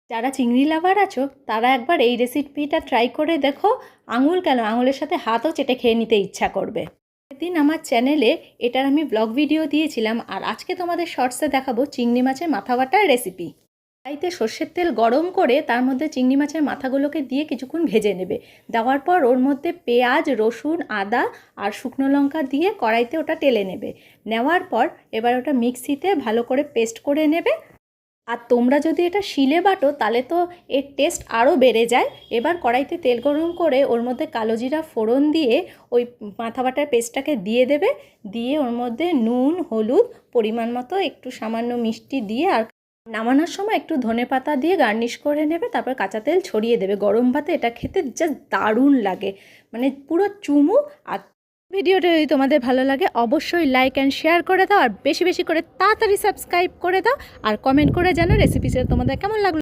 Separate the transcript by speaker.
Speaker 1: যারা চিংড়ি লাভার আছো তারা একবার এই রেসিপিটা ট্রাই করে দেখো। আঙুল কেন, আঙুলের সাথে হাতও চেটে খেয়ে নিতে ইচ্ছা করবে। সেদিন আমার চ্যানেলে এটার আমি ব্লগ ভিডিও দিয়েছিলাম, আর আজকে তোমাদের শর্টসে দেখাবো চিংড়ি মাছের মাথা বাটার রেসিপি। কড়াইতে সর্ষের তেল গরম করে তার মধ্যে চিংড়ি মাছের মাথাগুলোকে দিয়ে কিছুক্ষণ ভেজে নেবে। দেওয়ার পর ওর মধ্যে পেঁয়াজ, রসুন, আদা আর শুকনো লঙ্কা দিয়ে কড়াইতে ওটা টেলে নেবে। নেওয়ার পর এবার ওটা মিক্সিতে ভালো করে পেস্ট করে নেবে। আর তোমরা যদি এটা শিলে বাটো তাহলে তো এর টেস্ট আরও বেড়ে যায়। এবার কড়াইতে তেল গরম করে ওর মধ্যে কালো জিরা ফোড়ন দিয়ে ওই মাথা বাটার পেস্টটাকে দিয়ে দেবে। দিয়ে ওর মধ্যে নুন, হলুদ, পরিমাণ মতো একটু সামান্য মিষ্টি দিয়ে আর নামানোর সময় একটু ধনেপাতা দিয়ে গার্নিশ করে নেবে। তারপর কাঁচা তেল ছড়িয়ে দেবে। গরম ভাতে এটা খেতে জাস্ট দারুণ লাগে, মানে পুরো চুমু। আর ভিডিওটা যদি তোমাদের ভালো লাগে অবশ্যই লাইক অ্যান্ড শেয়ার করে দাও, আর বেশি বেশি করে তাড়াতাড়ি সাবস্ক্রাইব করে দাও, আর কমেন্ট করে জানাও রেসিপিটা তোমাদের কেমন লাগলো।